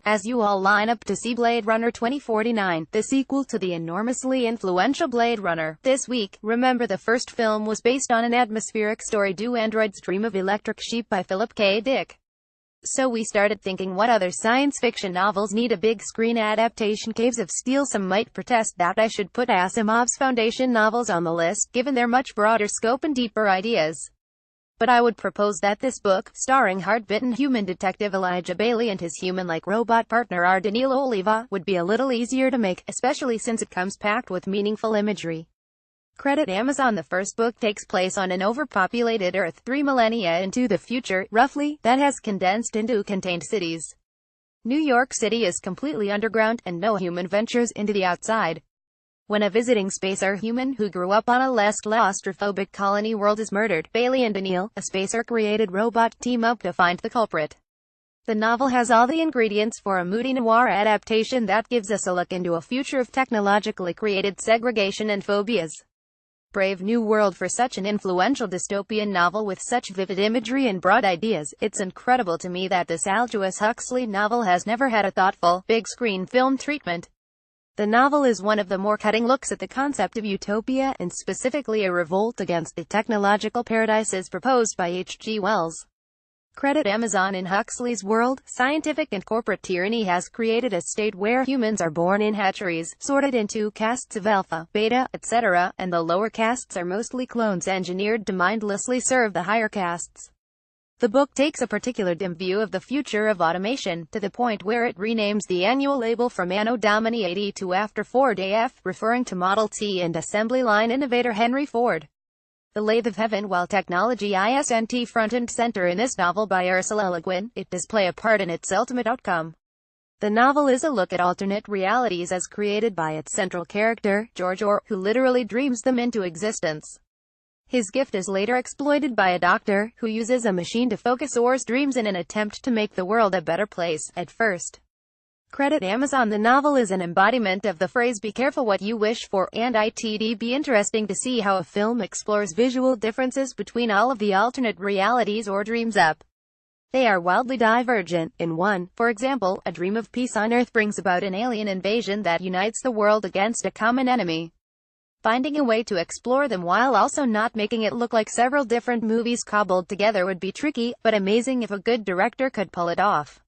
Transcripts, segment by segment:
As you all line up to see Blade Runner 2049, the sequel to the enormously influential Blade Runner, this week, remember the first film was based on an atmospheric story Do Androids Dream of Electric Sheep by Philip K. Dick. So we started thinking what other science fiction novels need a big screen adaptation. Caves of Steel. Some might protest that I should put Asimov's Foundation novels on the list, given their much broader scope and deeper ideas. But I would propose that this book, starring hard-bitten human detective Elijah Baley and his human-like robot partner Ardeniel Oliva, would be a little easier to make, especially since it comes packed with meaningful imagery. Credit Amazon. The first book takes place on an overpopulated Earth 3 millennia into the future, roughly, that has condensed into contained cities. New York City is completely underground, and no human ventures into the outside. When a visiting spacer human who grew up on a less claustrophobic colony world is murdered, Baley and Daniel, a spacer-created robot, team up to find the culprit. The novel has all the ingredients for a moody noir adaptation that gives us a look into a future of technologically created segregation and phobias. Brave new world for such an influential dystopian novel with such vivid imagery and broad ideas. It's incredible to me that this Aldous Huxley novel has never had a thoughtful, big-screen film treatment. The novel is one of the more cutting looks at the concept of utopia, and specifically a revolt against the technological paradises proposed by H.G. Wells. Credit Amazon. In Huxley's world, scientific and corporate tyranny has created a state where humans are born in hatcheries, sorted into castes of alpha, beta, etc., and the lower castes are mostly clones engineered to mindlessly serve the higher castes. The book takes a particular dim view of the future of automation, to the point where it renames the annual label from Anno Domini 80 to After Ford AF, referring to Model T and assembly line innovator Henry Ford. The Lathe of Heaven. While technology isn't front and center in this novel by Ursula Le Guin, it does play a part in its ultimate outcome. The novel is a look at alternate realities as created by its central character, George Orr, who literally dreams them into existence. His gift is later exploited by a doctor, who uses a machine to focus Orr's dreams in an attempt to make the world a better place, at first. Credit Amazon. The novel is an embodiment of the phrase "be careful what you wish for," and it'd be interesting to see how a film explores visual differences between all of the alternate realities Orr dreams up. They are wildly divergent. In one, for example, a dream of peace on Earth brings about an alien invasion that unites the world against a common enemy. Finding a way to explore them while also not making it look like several different movies cobbled together would be tricky, but amazing if a good director could pull it off.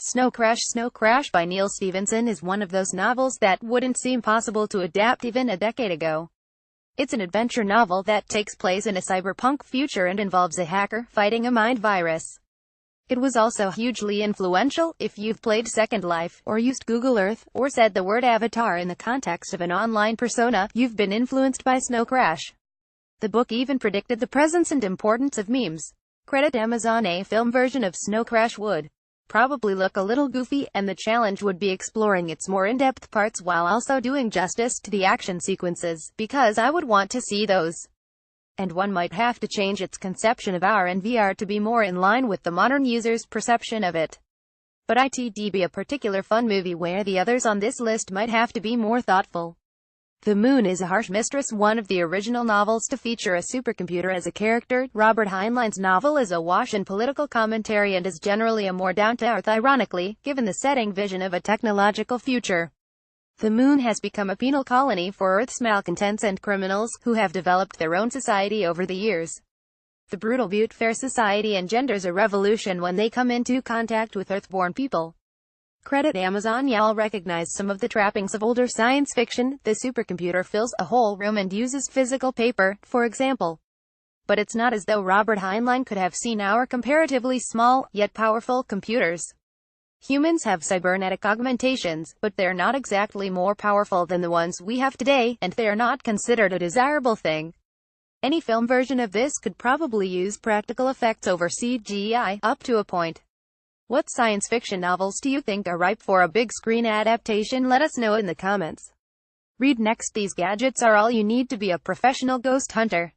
Snow Crash by Neal Stephenson is one of those novels that wouldn't seem possible to adapt even a decade ago. It's an adventure novel that takes place in a cyberpunk future and involves a hacker fighting a mind virus. It was also hugely influential. If you've played Second Life, or used Google Earth, or said the word avatar in the context of an online persona, you've been influenced by Snow Crash. The book even predicted the presence and importance of memes. Credit Amazon. A film version of Snow Crash would probably look a little goofy, and the challenge would be exploring its more in-depth parts while also doing justice to the action sequences, because I would want to see those. And one might have to change its conception of AR and VR to be more in line with the modern user's perception of it. But it'd be a particular fun movie where the others on this list might have to be more thoughtful. The Moon is a Harsh Mistress, one of the original novels to feature a supercomputer as a character. Robert Heinlein's novel is awash in political commentary and is generally a more down-to-earth, ironically, given the setting vision of a technological future. The Moon has become a penal colony for Earth's malcontents and criminals, who have developed their own society over the years. The brutal Butte Fair society engenders a revolution when they come into contact with Earthborn people. Credit Amazon. Y'all recognize some of the trappings of older science fiction. The supercomputer fills a whole room and uses physical paper, for example. But it's not as though Robert Heinlein could have seen our comparatively small, yet powerful, computers. Humans have cybernetic augmentations, but they're not exactly more powerful than the ones we have today, and they're not considered a desirable thing. Any film version of this could probably use practical effects over CGI, up to a point. What science fiction novels do you think are ripe for a big screen adaptation? Let us know in the comments. Read next. These gadgets are all you need to be a professional ghost hunter.